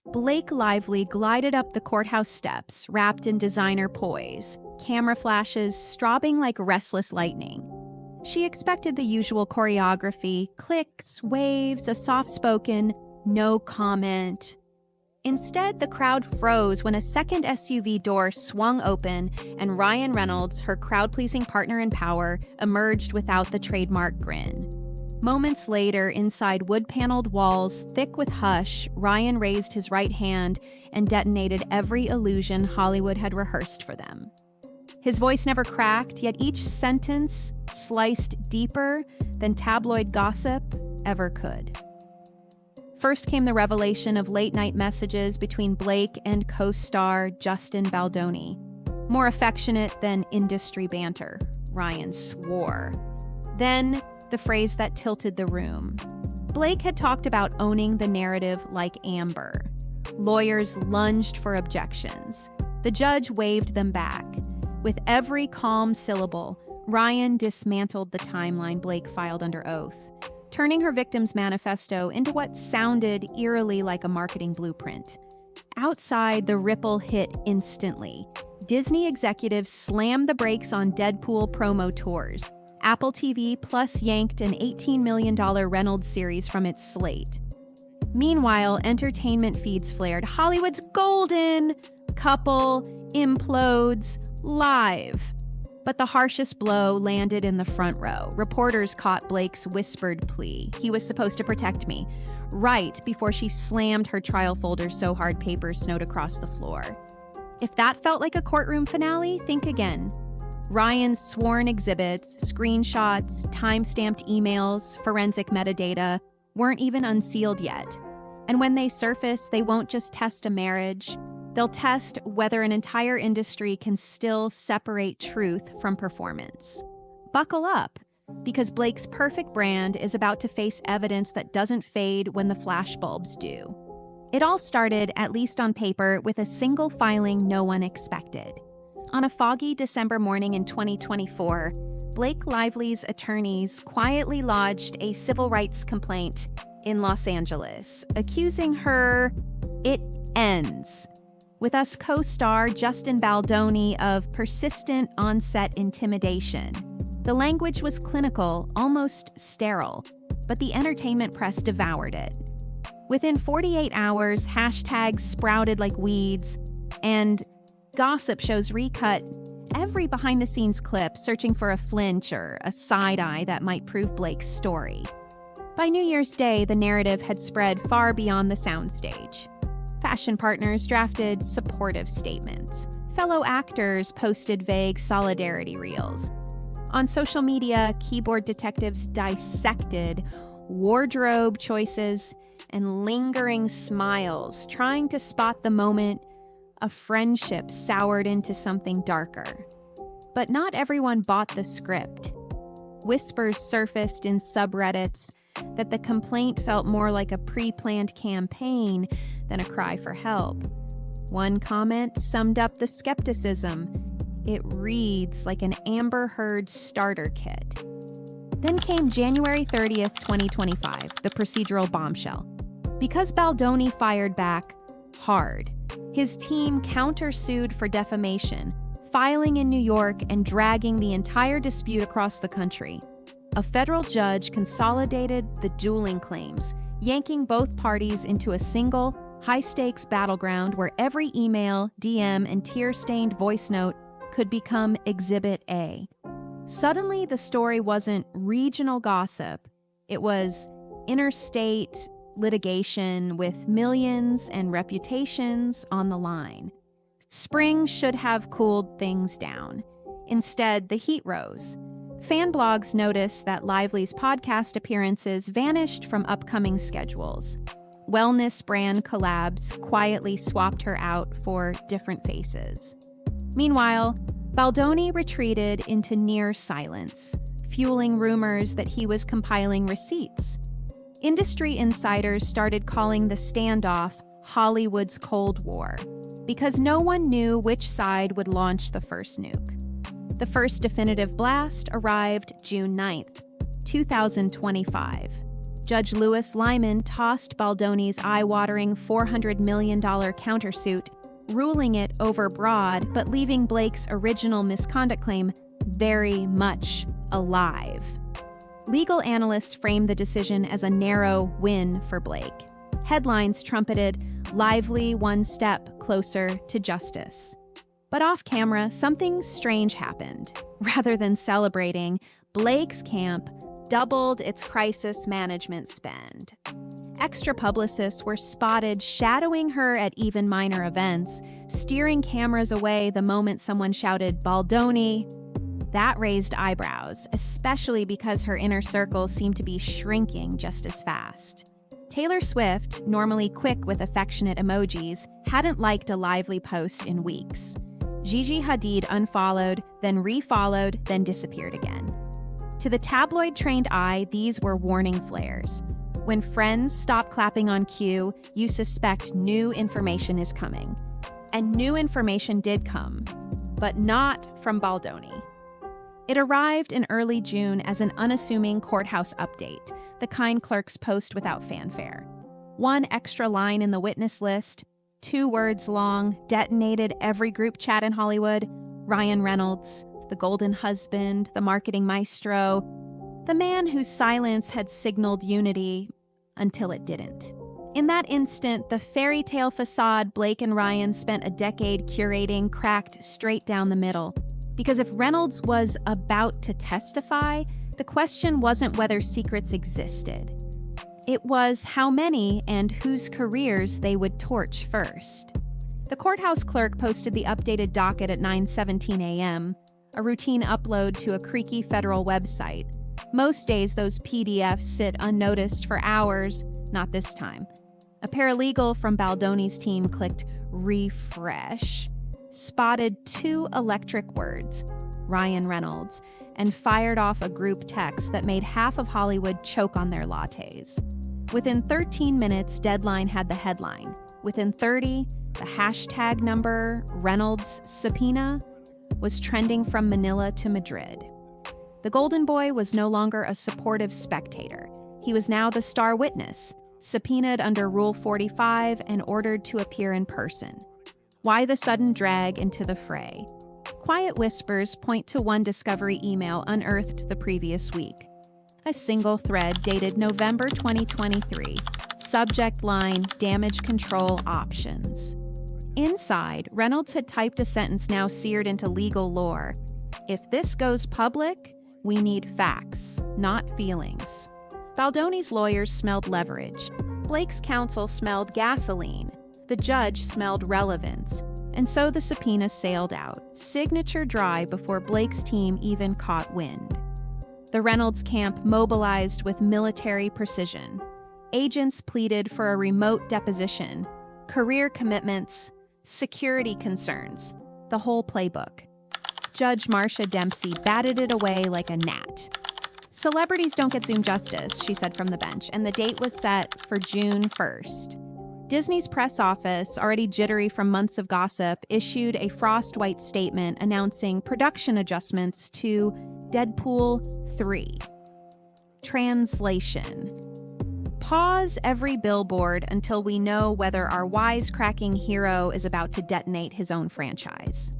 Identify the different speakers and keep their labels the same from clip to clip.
Speaker 1: Blake Lively glided up the courthouse steps, wrapped in designer poise, camera flashes strobing like restless lightning. She expected the usual choreography, clicks, waves, a soft-spoken, no comment. Instead, the crowd froze when a second SUV door swung open and Ryan Reynolds, her crowd-pleasing partner in power, emerged without the trademark grin. Moments later, inside wood-paneled walls thick with hush, Ryan raised his right hand and detonated every illusion Hollywood had rehearsed for them. His voice never cracked, yet each sentence sliced deeper than tabloid gossip ever could. First came the revelation of late-night messages between Blake and co-star Justin Baldoni. More affectionate than industry banter, Ryan swore. Then, the phrase that tilted the room. Blake had talked about owning the narrative like Amber. Lawyers lunged for objections. The judge waved them back. With every calm syllable, Ryan dismantled the timeline Blake filed under oath, turning her victim's manifesto into what sounded eerily like a marketing blueprint. Outside, the ripple hit instantly. Disney executives slammed the brakes on Deadpool promo tours. Apple TV Plus yanked an $18 million Reynolds series from its slate. Meanwhile, entertainment feeds flared. Hollywood's golden! Couple implodes live. But the harshest blow landed in the front row. Reporters caught Blake's whispered plea. He was supposed to protect me, right before she slammed her trial folder so hard papers snowed across the floor. If that felt like a courtroom finale, think again. Ryan's sworn exhibits, screenshots, time-stamped emails, forensic metadata weren't even unsealed yet. And when they surface, they won't just test a marriage. They'll test whether an entire industry can still separate truth from performance. Buckle up, because Blake's perfect brand is about to face evidence that doesn't fade when the flashbulbs do. It all started, at least on paper, with a single filing no one expected. On a foggy December morning in 2024, Blake Lively's attorneys quietly lodged a civil rights complaint in Los Angeles, accusing her, it ends, with us co-star Justin Baldoni of persistent on-set intimidation. The language was clinical, almost sterile, but the entertainment press devoured it. Within 48 hours, hashtags sprouted like weeds, and gossip shows recut every behind-the-scenes clip, searching for a flinch or a side-eye that might prove Blake's story. By New Year's Day, the narrative had spread far beyond the soundstage. Fashion partners drafted supportive statements. Fellow actors posted vague solidarity reels. On social media, keyboard detectives dissected wardrobe choices and lingering smiles, trying to spot the moment a friendship soured into something darker. But not everyone bought the script. Whispers surfaced in subreddits that the complaint felt more like a pre-planned campaign than a cry for help. One comment summed up the skepticism. It reads like an Amber Heard starter kit. Then came January 30th, 2025, the procedural bombshell. Because Baldoni fired back hard, his team countersued for defamation, filing in New York and dragging the entire dispute across the country. A federal judge consolidated the dueling claims, yanking both parties into a single, high-stakes battleground where every email, DM, and tear-stained voice note could become Exhibit A. Suddenly, the story wasn't regional gossip. It was interstate litigation with millions and reputations on the line. Spring should have cooled things down. Instead, the heat rose. Fan blogs noticed that Lively's podcast appearances vanished from upcoming schedules. Wellness brand collabs quietly swapped her out for different faces. Meanwhile, Baldoni retreated into near silence, fueling rumors that he was compiling receipts. Industry insiders started calling the standoff Hollywood's Cold War, because no one knew which side would launch the first nuke. The first definitive blast arrived June 9th, 2025. Judge Louis Lyman tossed Baldoni's eye-watering $400 million countersuit, ruling it overbroad but leaving Blake's original misconduct claim very much alive. Legal analysts framed the decision as a narrow win for Blake. Headlines trumpeted, "Lively one step closer to justice." But off camera, something strange happened. Rather than celebrating, Blake's camp doubled its crisis management spend. Extra publicists were spotted shadowing her at even minor events, steering cameras away the moment someone shouted, "Baldoni." That raised eyebrows, especially because her inner circle seemed to be shrinking just as fast. Taylor Swift, normally quick with affectionate emojis, hadn't liked a Lively post in weeks. Gigi Hadid unfollowed, then refollowed, then disappeared again. To the tabloid-trained eye, these were warning flares. When friends stop clapping on cue, you suspect new information is coming. And new information did come, but not from Baldoni. It arrived in early June as an unassuming courthouse update, the kind clerks post without fanfare. One extra line in the witness list, 2 words long, detonated every group chat in Hollywood. Ryan Reynolds, the golden husband, the marketing maestro, the man whose silence had signaled unity until it didn't. In that instant, the fairy tale facade Blake and Ryan spent a decade curating cracked straight down the middle. Because if Reynolds was about to testify, the question wasn't whether secrets existed. It was how many and whose careers they would torch first. The courthouse clerk posted the updated docket at 9:17 a.m., a routine upload to a creaky federal website. Most days, those PDFs sit unnoticed for hours, not this time. A paralegal from Baldoni's team clicked refresh, spotted 2 electric words, Ryan Reynolds, and fired off a group text that made half of Hollywood choke on their lattes. Within 13 minutes, Deadline had the headline. Within 30, the hashtag number Reynolds subpoena was trending from Manila to Madrid. The Golden Boy was no longer a supportive spectator. He was now the star witness, subpoenaed under Rule 45 and ordered to appear in person. Why the sudden drag into the fray? Quiet whispers point to one discovery email unearthed the previous week. A single thread dated November 2023. Subject line, damage control options. Inside, Reynolds had typed a sentence now seared into legal lore. If this goes public, we need facts, not feelings. Baldoni's lawyers smelled leverage. Blake's counsel smelled gasoline. The judge smelled relevance. And so the subpoena sailed out, signature dry before Blake's team even caught wind. The Reynolds camp mobilized with military precision. Agents pleaded for a remote deposition, career commitments, security concerns, the whole playbook. Judge Marcia Dempsey batted it away like a gnat. "Celebrities don't get Zoom justice," she said from the bench, and the date was set for June 1st. Disney's press office, already jittery from months of gossip, issued a frost-white statement announcing production adjustments to Deadpool 3. Translation: pause every billboard until we know whether our wisecracking hero is about to detonate his own franchise.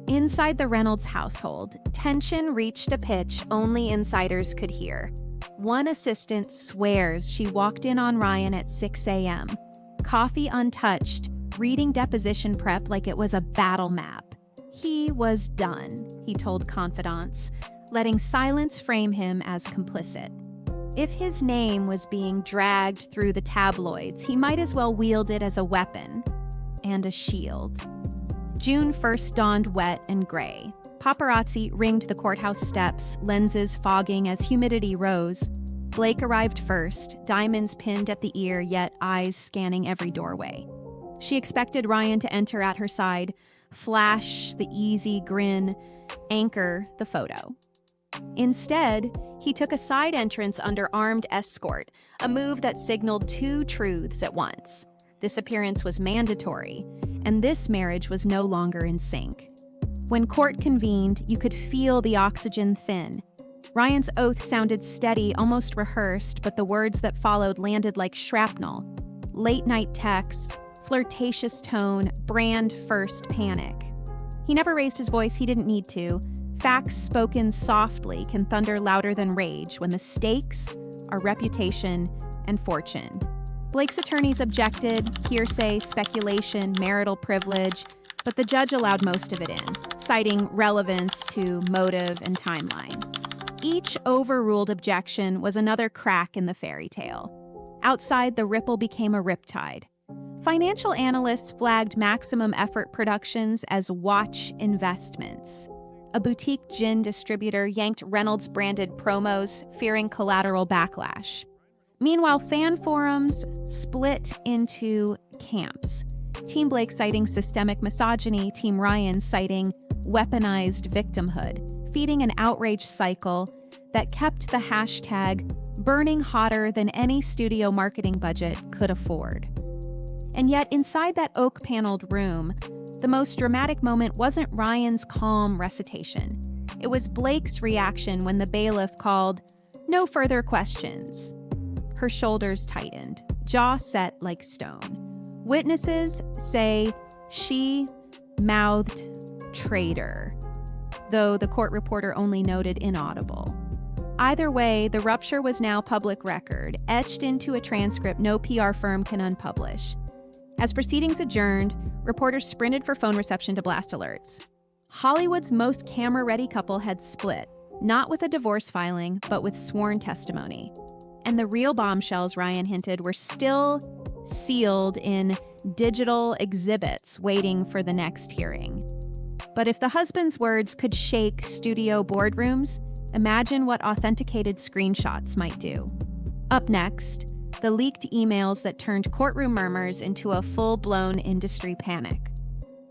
Speaker 1: Inside the Reynolds household, tension reached a pitch only insiders could hear. One assistant swears she walked in on Ryan at 6 a.m., coffee untouched, reading deposition prep like it was a battle map. He was done, he told confidants, letting silence frame him as complicit. If his name was being dragged through the tabloids, he might as well wield it as a weapon and a shield. June 1st dawned wet and gray. Paparazzi ringed the courthouse steps, lenses fogging as humidity rose. Blake arrived first, diamonds pinned at the ear, yet eyes scanning every doorway. She expected Ryan to enter at her side, flash the easy grin, anchor the photo. Instead, he took a side entrance under armed escort, a move that signaled 2 truths at once. This appearance was mandatory, and this marriage was no longer in sync. When court convened, you could feel the oxygen thin. Ryan's oath sounded steady, almost rehearsed, but the words that followed landed like shrapnel. Late-night texts, flirtatious tone, brand first panic. He never raised his voice, he didn't need to. Facts spoken softly can thunder louder than rage when the stakes are reputation and fortune. Blake's attorneys objected, hearsay, speculation, marital privilege, but the judge allowed most of it in, citing relevance to motive and timeline. Each overruled objection was another crack in the fairy tale. Outside, the ripple became a riptide. Financial analysts flagged Maximum Effort Productions as watch investments. A boutique gin distributor yanked Reynolds-branded promos, fearing collateral backlash. Meanwhile, fan forums split into camps. Team Blake citing systemic misogyny, Team Ryan citing weaponized victimhood, feeding an outrage cycle that kept the hashtag burning hotter than any studio marketing budget could afford. And yet, inside that oak-paneled room, the most dramatic moment wasn't Ryan's calm recitation. It was Blake's reaction when the bailiff called, "No further questions." Her shoulders tightened, jaw set like stone. Witnesses say she mouthed traitor, though the court reporter only noted inaudible. Either way, the rupture was now public record, etched into a transcript no PR firm can unpublish. As proceedings adjourned, reporters sprinted for phone reception to blast alerts. Hollywood's most camera-ready couple had split, not with a divorce filing, but with sworn testimony. And the real bombshells, Ryan hinted, were still sealed in digital exhibits waiting for the next hearing. But if the husband's words could shake studio boardrooms, imagine what authenticated screenshots might do. Up next, the leaked emails that turned courtroom murmurs into a full-blown industry panic.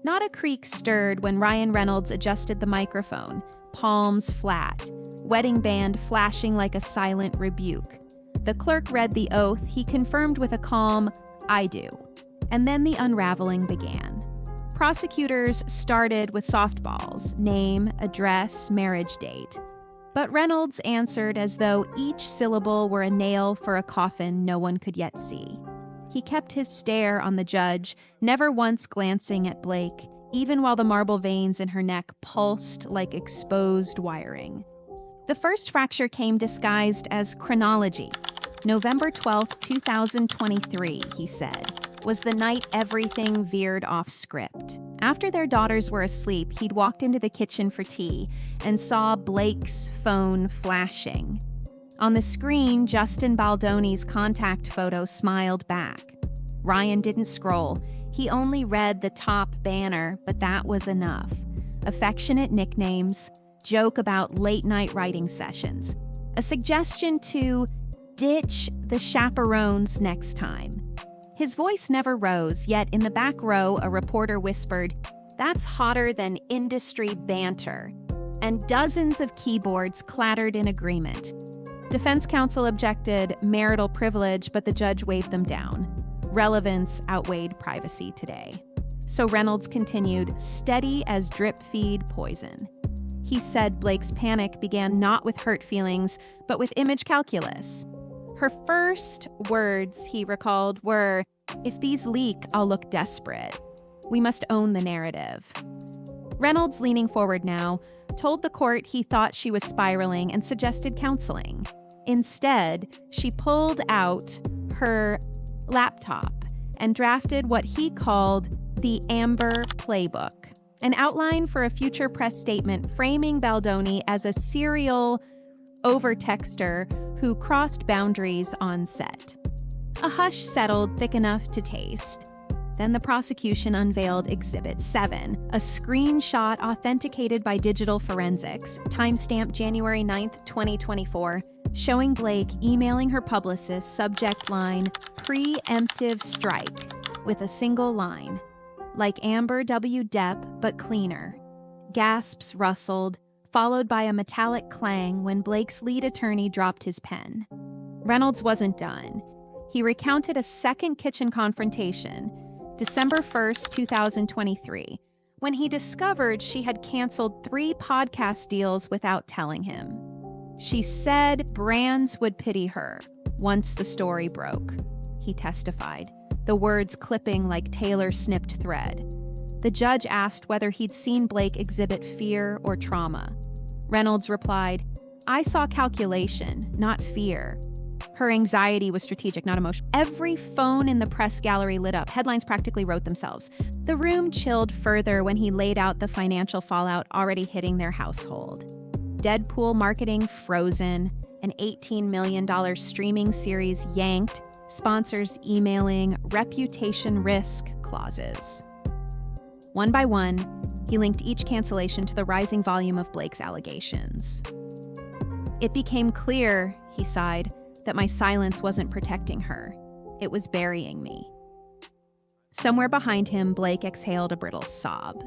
Speaker 1: Not a creak stirred when Ryan Reynolds adjusted the microphone, palms flat, wedding band flashing like a silent rebuke. The clerk read the oath. He confirmed with a calm, "I do." And then the unraveling began. Prosecutors started with softballs, name, address, marriage date. But Reynolds answered as though each syllable were a nail for a coffin no one could yet see. He kept his stare on the judge, never once glancing at Blake, even while the marble veins in her neck pulsed like exposed wiring. The first fracture came disguised as chronology. November 12, 2023, he said, was the night everything veered off script. After their daughters were asleep, he'd walked into the kitchen for tea and saw Blake's phone flashing. On the screen, Justin Baldoni's contact photo smiled back. Ryan didn't scroll. He only read the top banner, but that was enough. Affectionate nicknames, joke about late-night writing sessions, a suggestion to ditch the chaperones next time. His voice never rose, yet in the back row, a reporter whispered, "That's hotter than industry banter." And dozens of keyboards clattered in agreement. Defense counsel objected marital privilege, but the judge waved them down. Relevance outweighed privacy today. So Reynolds continued, steady as drip feed poison. He said Blake's panic began not with hurt feelings, but with image calculus. Her first words, he recalled, were, "If these leak, I'll look desperate. We must own the narrative." Reynolds, leaning forward now, told the court he thought she was spiraling and suggested counseling. Instead, she pulled out her laptop and drafted what he called the Amber Playbook, an outline for a future press statement framing Baldoni as a serial over-texter who crossed boundaries on set. A hush settled thick enough to taste. Then the prosecution unveiled Exhibit 7, a screenshot authenticated by digital forensics, timestamped January 9th, 2024, showing Blake emailing her publicist, subject line, "Preemptive strike," with a single line, "Like Amber W. Depp, but cleaner." Gasps rustled, followed by a metallic clang when Blake's lead attorney dropped his pen. Reynolds wasn't done. He recounted a second kitchen confrontation, December 1st, 2023, when he discovered she had canceled 3 podcast deals without telling him. She said brands would pity her once the story broke, he testified, the words clipping like tailor-snipped thread. The judge asked whether he'd seen Blake exhibit fear or trauma. Reynolds replied, "I saw calculation, not fear." Her anxiety was strategic, not emotional. Every phone in the press gallery lit up. Headlines practically wrote themselves. The room chilled further when he laid out the financial fallout already hitting their household. Deadpool marketing frozen, an $18 million streaming series yanked, sponsors emailing reputation risk clauses. One by one, he linked each cancellation to the rising volume of Blake's allegations. "It became clear," he sighed, "that my silence wasn't protecting her. It was burying me." Somewhere behind him, Blake exhaled a brittle sob.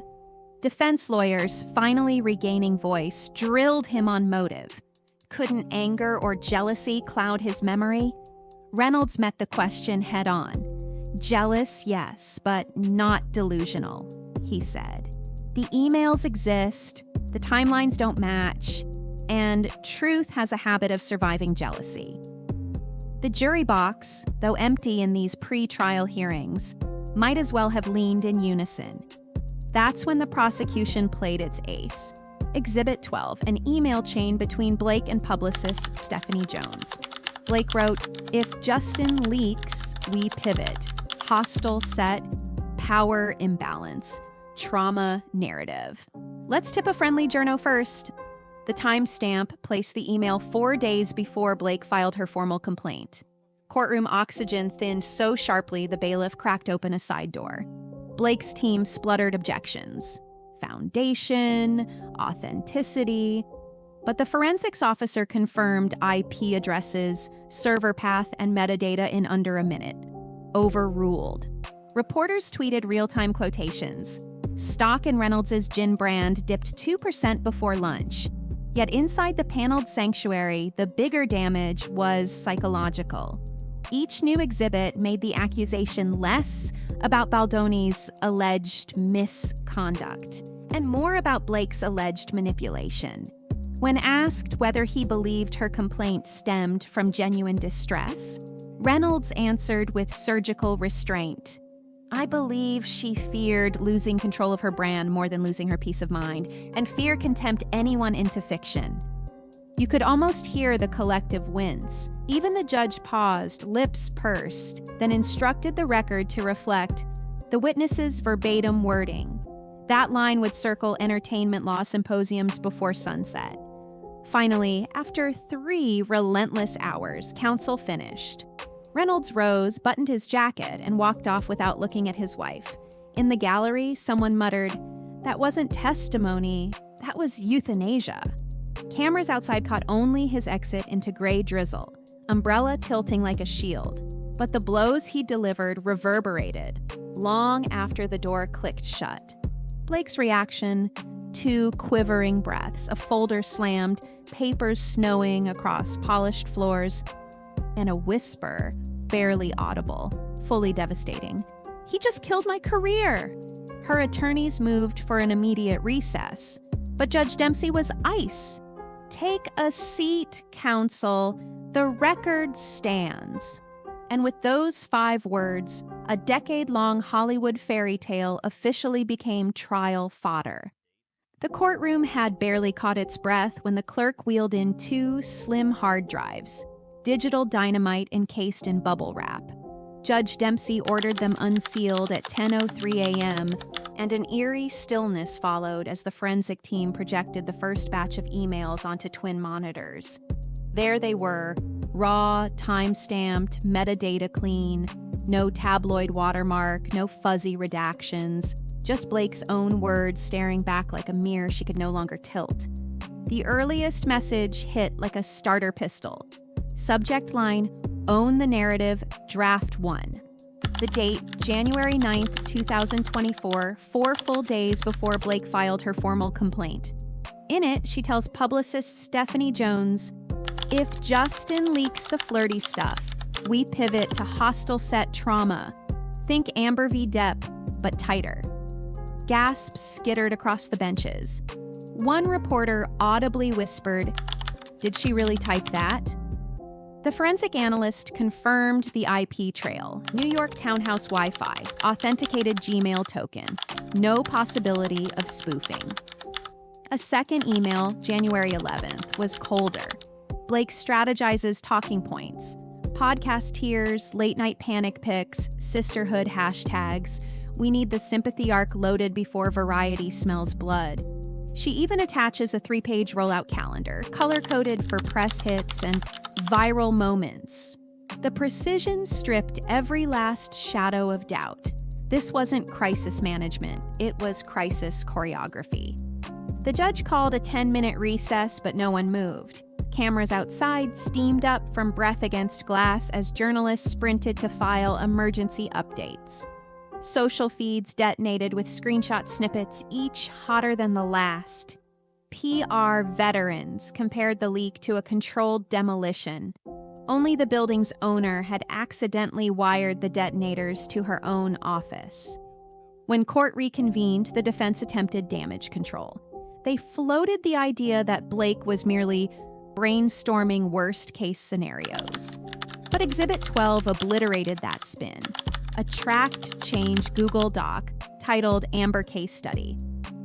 Speaker 1: Defense lawyers, finally regaining voice, drilled him on motive. Couldn't anger or jealousy cloud his memory? Reynolds met the question head-on. "Jealous, yes, but not delusional," he said. "The emails exist, the timelines don't match, and truth has a habit of surviving jealousy." The jury box, though empty in these pre-trial hearings, might as well have leaned in unison. That's when the prosecution played its ace. Exhibit 12, an email chain between Blake and publicist Stephanie Jones. Blake wrote, "If Justin leaks, we pivot. Hostile set, power imbalance, trauma narrative." Let's tip a friendly journo first. The timestamp placed the email 4 days before Blake filed her formal complaint. Courtroom oxygen thinned so sharply the bailiff cracked open a side door. Blake's team spluttered objections. Foundation, authenticity. But the forensics officer confirmed IP addresses, server path, and metadata in under a minute. Overruled. Reporters tweeted real-time quotations. Stock in Reynolds' gin brand dipped 2% before lunch. Yet inside the paneled sanctuary, the bigger damage was psychological. Each new exhibit made the accusation less about Baldoni's alleged misconduct and more about Blake's alleged manipulation. When asked whether he believed her complaint stemmed from genuine distress, Reynolds answered with surgical restraint. "I believe she feared losing control of her brand more than losing her peace of mind, and fear can tempt anyone into fiction." You could almost hear the collective wince. Even the judge paused, lips pursed, then instructed the record to reflect the witness's verbatim wording. That line would circle entertainment law symposiums before sunset. Finally, after 3 relentless hours, counsel finished. Reynolds rose, buttoned his jacket, and walked off without looking at his wife. In the gallery, someone muttered, "That wasn't testimony, that was euthanasia." Cameras outside caught only his exit into gray drizzle, umbrella tilting like a shield. But the blows he delivered reverberated, long after the door clicked shut. Blake's reaction, 2 quivering breaths, a folder slammed, papers snowing across polished floors, and a whisper, barely audible, fully devastating. "He just killed my career." Her attorneys moved for an immediate recess, but Judge Dempsey was ice. "Take a seat, counsel. The record stands." And with those 5 words, a decade-long Hollywood fairy tale officially became trial fodder. The courtroom had barely caught its breath when the clerk wheeled in 2 slim hard drives, digital dynamite encased in bubble wrap. Judge Dempsey ordered them unsealed at 10:03 a.m., and an eerie stillness followed as the forensic team projected the first batch of emails onto twin monitors. There they were, raw, time-stamped, metadata clean, no tabloid watermark, no fuzzy redactions, just Blake's own words staring back like a mirror she could no longer tilt. The earliest message hit like a starter pistol. Subject line, "Own the narrative, draft 1." The date, January 9th, 2024, 4 full days before Blake filed her formal complaint. In it, she tells publicist Stephanie Jones, "If Justin leaks the flirty stuff, we pivot to hostile set trauma. Think Amber v. Depp, but tighter." Gasps skittered across the benches. One reporter audibly whispered, Did she really type that? The forensic analyst confirmed the IP trail, New York townhouse Wi-Fi, authenticated Gmail token, no possibility of spoofing. A second email, January 11th, was colder. Blake strategizes talking points, podcast tears, late-night panic pics, sisterhood hashtags. We need the sympathy arc loaded before Variety smells blood. She even attaches a 3-page rollout calendar, color-coded for press hits and viral moments. The precision stripped every last shadow of doubt. This wasn't crisis management, it was crisis choreography. The judge called a 10-minute recess, but no one moved. Cameras outside steamed up from breath against glass as journalists sprinted to file emergency updates. Social feeds detonated with screenshot snippets, each hotter than the last. PR veterans compared the leak to a controlled demolition. Only the building's owner had accidentally wired the detonators to her own office. When court reconvened, the defense attempted damage control. They floated the idea that Blake was merely brainstorming worst-case scenarios. But Exhibit 12 obliterated that spin. A tracked change Google Doc titled Amber Case Study.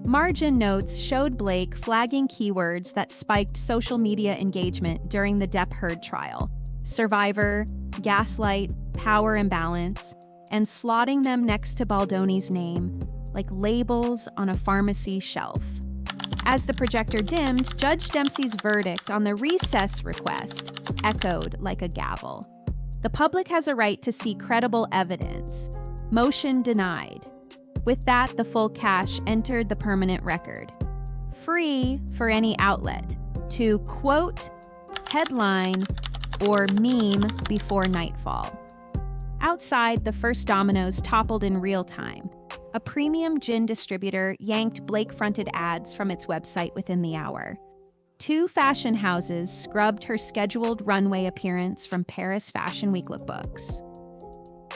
Speaker 1: Margin notes showed Blake flagging keywords that spiked social media engagement during the Depp Heard trial: survivor, gaslight, power imbalance, and slotting them next to Baldoni's name like labels on a pharmacy shelf. As the projector dimmed, Judge Dempsey's verdict on the recess request echoed like a gavel. The public has a right to see credible evidence. Motion denied. With that, the full cache entered the permanent record. Free for any outlet to quote, headline, or meme before nightfall. Outside, the first dominoes toppled in real time. A premium gin distributor yanked Blake-fronted ads from its website within the hour. 2 fashion houses scrubbed her scheduled runway appearance from Paris Fashion Week lookbooks.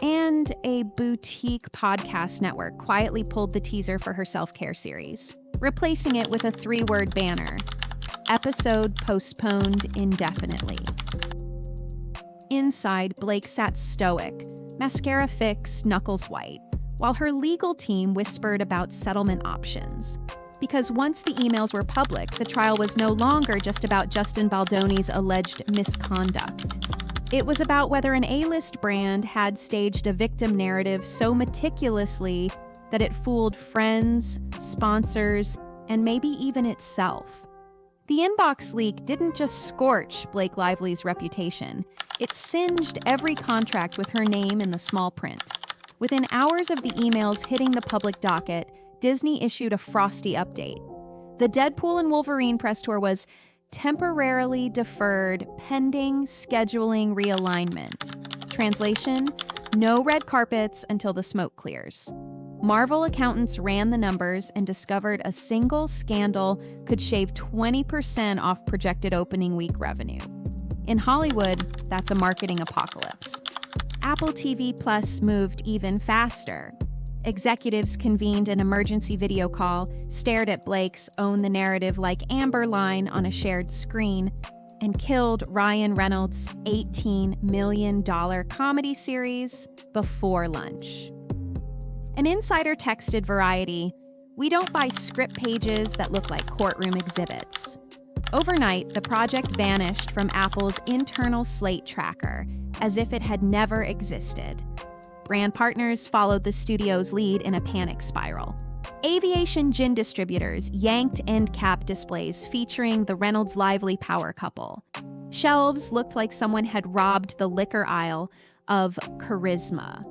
Speaker 1: And a boutique podcast network quietly pulled the teaser for her self-care series, replacing it with a 3-word banner: episode postponed indefinitely. Inside, Blake sat stoic, mascara fixed, knuckles white, while her legal team whispered about settlement options. Because once the emails were public, the trial was no longer just about Justin Baldoni's alleged misconduct. It was about whether an A-list brand had staged a victim narrative so meticulously that it fooled friends, sponsors, and maybe even itself. The inbox leak didn't just scorch Blake Lively's reputation. It singed every contract with her name in the small print. Within hours of the emails hitting the public docket, Disney issued a frosty update. The Deadpool and Wolverine press tour was temporarily deferred pending scheduling realignment. Translation: no red carpets until the smoke clears. Marvel accountants ran the numbers and discovered a single scandal could shave 20% off projected opening week revenue. In Hollywood, that's a marketing apocalypse. Apple TV Plus moved even faster. Executives convened an emergency video call, stared at Blake's Own the Narrative like Amber line on a shared screen, and killed Ryan Reynolds' $18 million comedy series before lunch. An insider texted Variety, "We don't buy script pages that look like courtroom exhibits." Overnight, the project vanished from Apple's internal slate tracker, as if it had never existed. Brand partners followed the studio's lead in a panic spiral. Aviation gin distributors yanked end cap displays featuring the Reynolds Lively power couple. Shelves looked like someone had robbed the liquor aisle of charisma.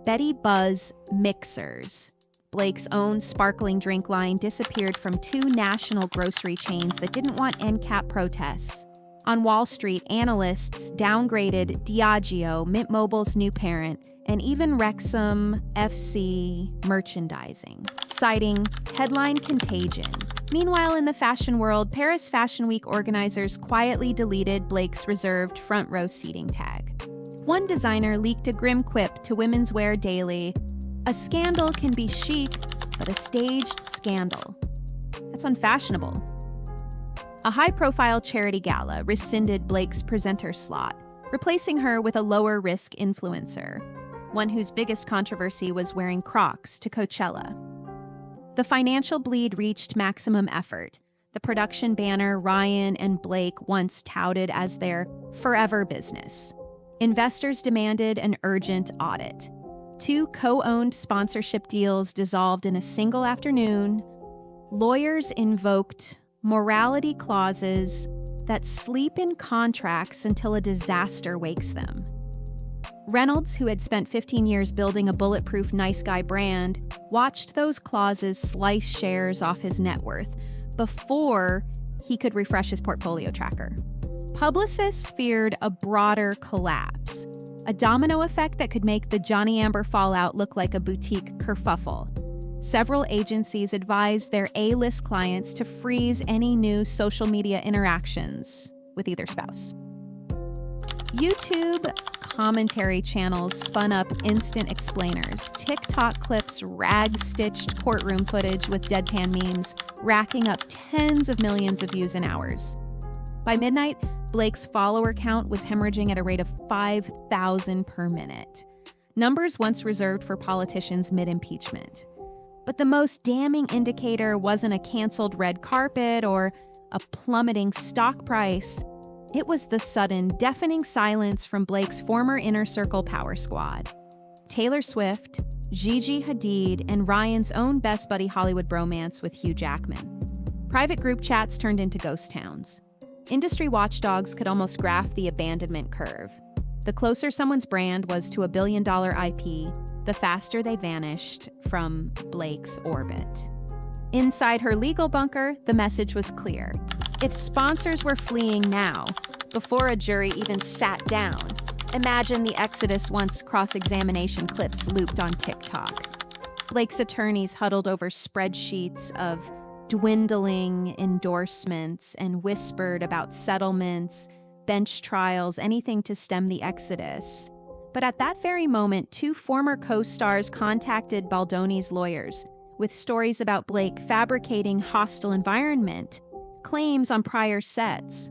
Speaker 1: Betty Buzz mixers. Blake's own sparkling drink line disappeared from 2 national grocery chains that didn't want end cap protests. On Wall Street, analysts downgraded Diageo, Mint Mobile's new parent, and even Wrexham FC merchandising, citing headline contagion. Meanwhile, in the fashion world, Paris Fashion Week organizers quietly deleted Blake's reserved front row seating tag. One designer leaked a grim quip to Women's Wear Daily: "A scandal can be chic, but a staged scandal. That's unfashionable." A high-profile charity gala rescinded Blake's presenter slot, replacing her with a lower-risk influencer, one whose biggest controversy was wearing Crocs to Coachella. The financial bleed reached maximum effort. The production banner Ryan and Blake once touted as their forever business. Investors demanded an urgent audit. 2 co-owned sponsorship deals dissolved in a single afternoon. Lawyers invoked morality clauses that sleep in contracts until a disaster wakes them. Reynolds, who had spent 15 years building a bulletproof nice guy brand, watched those clauses slice shares off his net worth before he could refresh his portfolio tracker. Publicists feared a broader collapse, a domino effect that could make the Johnny Amber fallout look like a boutique kerfuffle. Several agencies advised their A-list clients to freeze any new social media interactions with either spouse. YouTube commentary channels spun up instant explainers. TikTok clips rag-stitched courtroom footage with deadpan memes, racking up tens of millions of views in hours. By midnight, Blake's follower count was hemorrhaging at a rate of 5,000 per minute, numbers once reserved for politicians mid-impeachment. But the most damning indicator wasn't a canceled red carpet or a plummeting stock price. It was the sudden, deafening silence from Blake's former inner circle power squad. Taylor Swift, Gigi Hadid, and Ryan's own best buddy Hollywood bromance with Hugh Jackman. Private group chats turned into ghost towns. Industry watchdogs could almost graph the abandonment curve. The closer someone's brand was to $1 billion IP, the faster they vanished from Blake's orbit. Inside her legal bunker, the message was clear. If sponsors were fleeing now, before a jury even sat down, imagine the exodus once cross-examination clips looped on TikTok. Blake's attorneys huddled over spreadsheets of dwindling endorsements and whispered about settlements, bench trials, anything to stem the exodus. But at that very moment, 2 former co-stars contacted Baldoni's lawyers with stories about Blake fabricating hostile environment, claims on prior sets.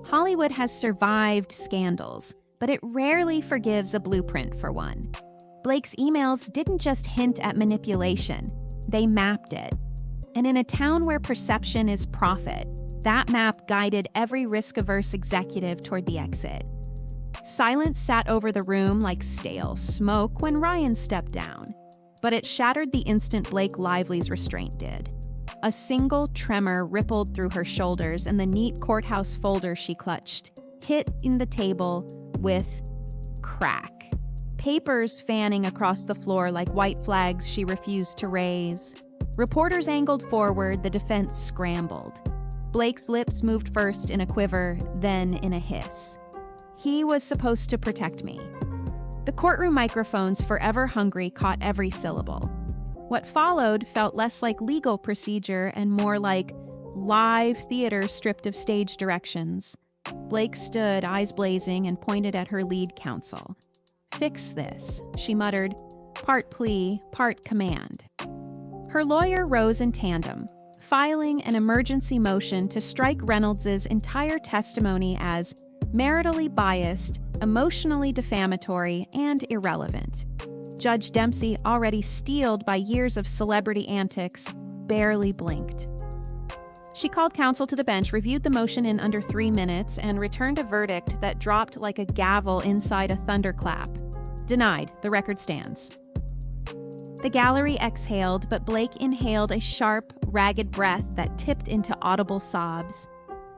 Speaker 1: Hollywood has survived scandals, but it rarely forgives a blueprint for one. Blake's emails didn't just hint at manipulation, they mapped it. And in a town where perception is profit, that map guided every risk-averse executive toward the exit. Silence sat over the room like stale smoke when Ryan stepped down, but it shattered the instant Blake Lively's restraint did. A single tremor rippled through her shoulders, and the neat courthouse folder she clutched hit in the table with crack. Papers fanning across the floor like white flags she refused to raise. Reporters angled forward, the defense scrambled. Blake's lips moved first in a quiver, then in a hiss. He was supposed to protect me. The courtroom microphones, forever hungry, caught every syllable. What followed felt less like legal procedure and more like live theater stripped of stage directions. Blake stood, eyes blazing, and pointed at her lead counsel. "Fix this," she muttered, part plea, part command. Her lawyer rose in tandem, filing an emergency motion to strike Reynolds' entire testimony as maritally biased, emotionally defamatory, and irrelevant. Judge Dempsey, already steeled by years of celebrity antics, barely blinked. She called counsel to the bench, reviewed the motion in under 3 minutes, and returned a verdict that dropped like a gavel inside a thunderclap. Denied. The record stands. The gallery exhaled, but Blake inhaled a sharp, ragged breath that tipped into audible sobs.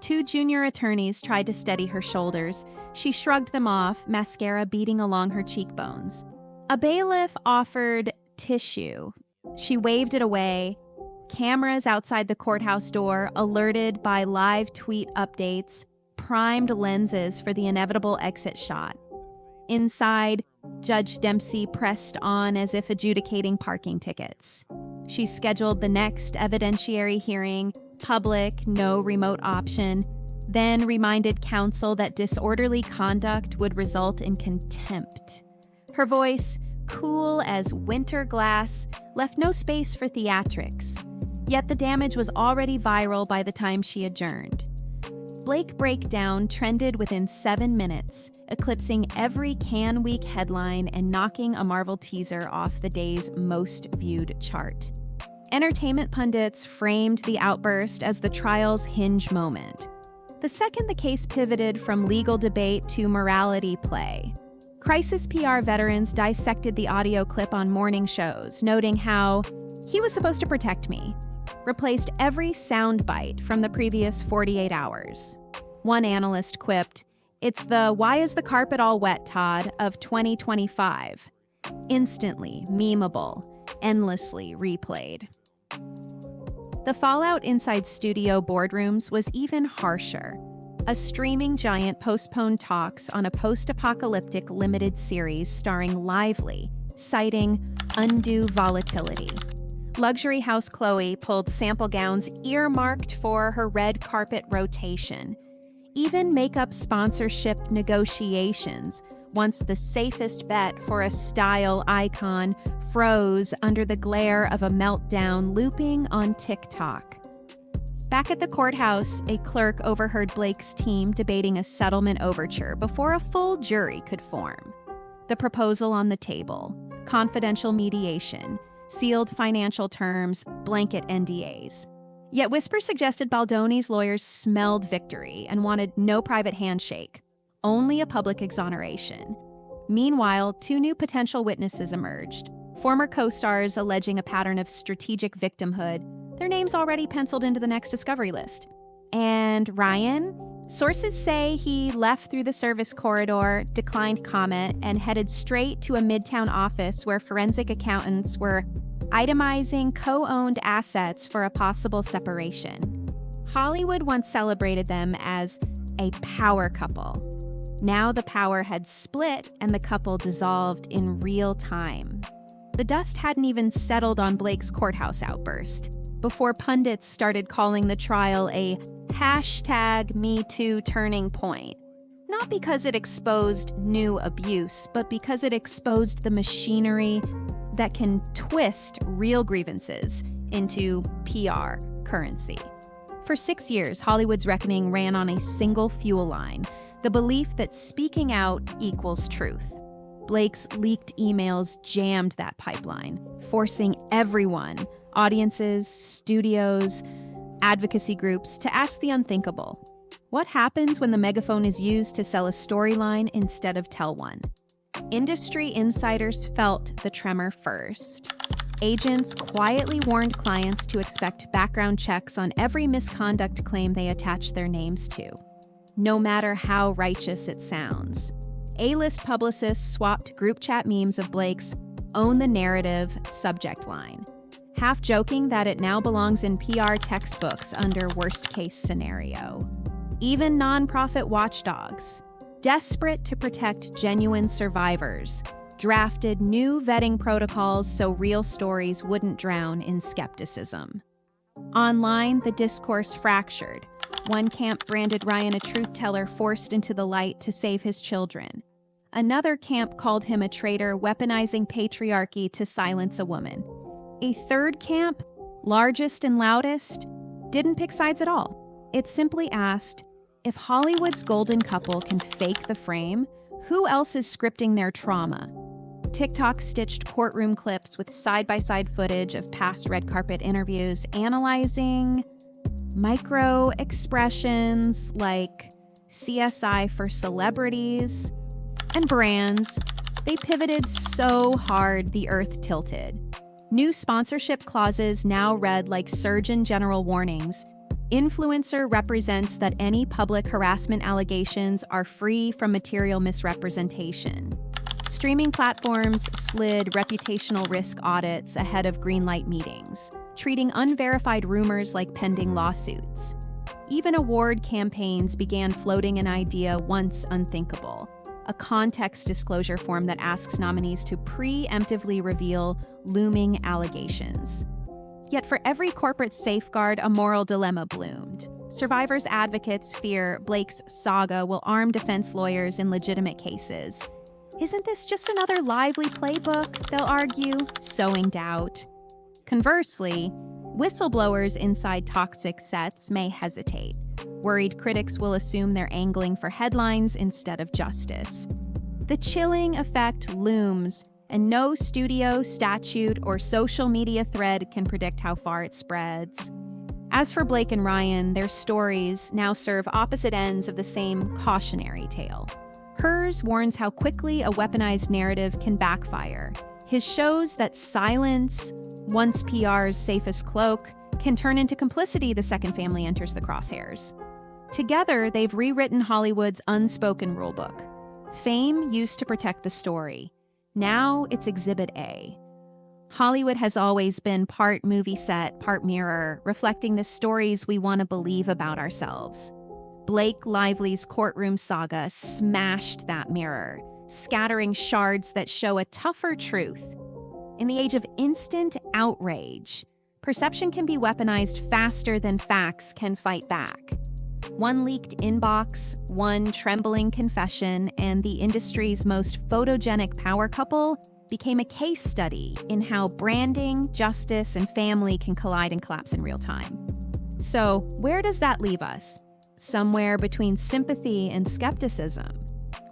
Speaker 1: 2 junior attorneys tried to steady her shoulders. She shrugged them off, mascara beading along her cheekbones. A bailiff offered tissue. She waved it away. Cameras outside the courthouse door, alerted by live tweet updates, primed lenses for the inevitable exit shot. Inside, Judge Dempsey pressed on as if adjudicating parking tickets. She scheduled the next evidentiary hearing, public, no remote option, then reminded counsel that disorderly conduct would result in contempt. Her voice, cool as winter glass, left no space for theatrics. Yet the damage was already viral by the time she adjourned. Blake breakdown trended within 7 minutes, eclipsing every Cannes Week headline and knocking a Marvel teaser off the day's most viewed chart. Entertainment pundits framed the outburst as the trial's hinge moment. The second the case pivoted from legal debate to morality play, crisis PR veterans dissected the audio clip on morning shows, noting how "he was supposed to protect me" replaced every soundbite from the previous 48 hours. One analyst quipped, "It's the 'why is the carpet all wet, Todd' of 2025. Instantly memeable, endlessly replayed." The fallout inside studio boardrooms was even harsher. A streaming giant postponed talks on a post-apocalyptic limited series starring Lively, citing undue volatility. Luxury house Chloe pulled sample gowns earmarked for her red carpet rotation. Even makeup sponsorship negotiations, once the safest bet for a style icon, froze under the glare of a meltdown looping on TikTok. Back at the courthouse, a clerk overheard Blake's team debating a settlement overture before a full jury could form. The proposal on the table, confidential mediation, sealed financial terms, blanket NDAs. Yet whispers suggested Baldoni's lawyers smelled victory and wanted no private handshake, only a public exoneration. Meanwhile, 2 new potential witnesses emerged, former co-stars alleging a pattern of strategic victimhood, their names already penciled into the next discovery list. And Ryan? Sources say he left through the service corridor, declined comment, and headed straight to a midtown office where forensic accountants were itemizing co-owned assets for a possible separation. Hollywood once celebrated them as a power couple. Now the power had split and the couple dissolved in real time. The dust hadn't even settled on Blake's courthouse outburst before pundits started calling the trial a #MeToo turning point. Not because it exposed new abuse, but because it exposed the machinery that can twist real grievances into PR currency. For 6 years, Hollywood's reckoning ran on a single fuel line, the belief that speaking out equals truth. Blake's leaked emails jammed that pipeline, forcing everyone, audiences, studios, advocacy groups, to ask the unthinkable. What happens when the megaphone is used to sell a storyline instead of tell one? Industry insiders felt the tremor first. Agents quietly warned clients to expect background checks on every misconduct claim they attach their names to, no matter how righteous it sounds. A-list publicists swapped group chat memes of Blake's "own the narrative" subject line, half joking that it now belongs in PR textbooks under worst-case scenario. Even nonprofit watchdogs, desperate to protect genuine survivors, drafted new vetting protocols so real stories wouldn't drown in skepticism. Online, the discourse fractured. One camp branded Ryan a truth teller forced into the light to save his children. Another camp called him a traitor, weaponizing patriarchy to silence a woman. A third camp, largest and loudest, didn't pick sides at all. It simply asked, if Hollywood's golden couple can fake the frame, who else is scripting their trauma? TikTok stitched courtroom clips with side-by-side footage of past red carpet interviews analyzing micro expressions like CSI for celebrities and brands. They pivoted so hard the earth tilted. New sponsorship clauses now read like Surgeon General warnings. Influencer represents that any public harassment allegations are free from material misrepresentation. Streaming platforms slid reputational risk audits ahead of green light meetings, treating unverified rumors like pending lawsuits. Even award campaigns began floating an idea once unthinkable, a context disclosure form that asks nominees to preemptively reveal looming allegations. Yet for every corporate safeguard, a moral dilemma bloomed. Survivors' advocates fear Blake's saga will arm defense lawyers in legitimate cases. Isn't this just another Lively playbook, they'll argue, sowing doubt? Conversely, whistleblowers inside toxic sets may hesitate. worried critics will assume they're angling for headlines instead of justice. The chilling effect looms, and no studio, statute, or social media thread can predict how far it spreads. As for Blake and Ryan, their stories now serve opposite ends of the same cautionary tale. Hers warns how quickly a weaponized narrative can backfire. His shows that silence, once PR's safest cloak, can turn into complicity the second family enters the crosshairs. Together, they've rewritten Hollywood's unspoken rulebook. Fame used to protect the story. Now it's Exhibit A. Hollywood has always been part movie set, part mirror, reflecting the stories we want to believe about ourselves. Blake Lively's Courtroom saga smashed that mirror, scattering shards that show a tougher truth. In the age of instant outrage, perception can be weaponized faster than facts can fight back. One leaked inbox, one trembling confession, and the industry's most photogenic power couple became a case study in how branding, justice, and family can collide and collapse in real time. So, where does that leave us? Somewhere between sympathy and skepticism.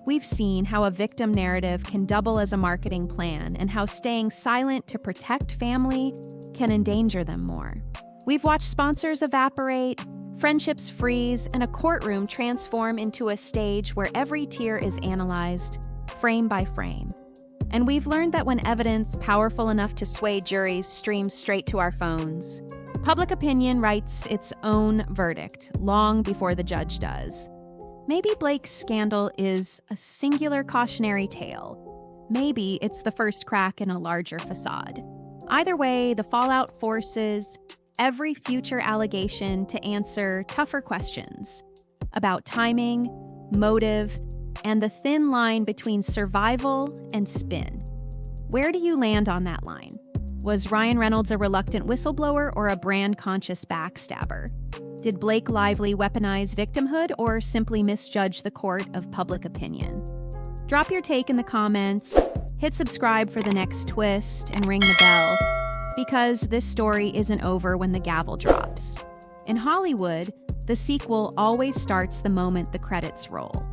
Speaker 1: We've seen how a victim narrative can double as a marketing plan and how staying silent to protect family can endanger them more. We've watched sponsors evaporate, friendships freeze, and a courtroom transform into a stage where every tear is analyzed, frame by frame. And we've learned that when evidence powerful enough to sway juries streams straight to our phones, public opinion writes its own verdict long before the judge does. Maybe Blake's scandal is a singular cautionary tale. Maybe it's the first crack in a larger facade. Either way, the fallout forces every future allegation to answer tougher questions about timing, motive, and the thin line between survival and spin. Where do you land on that line? Was Ryan Reynolds a reluctant whistleblower or a brand-conscious backstabber? Did Blake Lively weaponize victimhood or simply misjudge the court of public opinion? Drop your take in the comments, hit subscribe for the next twist, and ring the bell, because this story isn't over when the gavel drops. In Hollywood, the sequel always starts the moment the credits roll.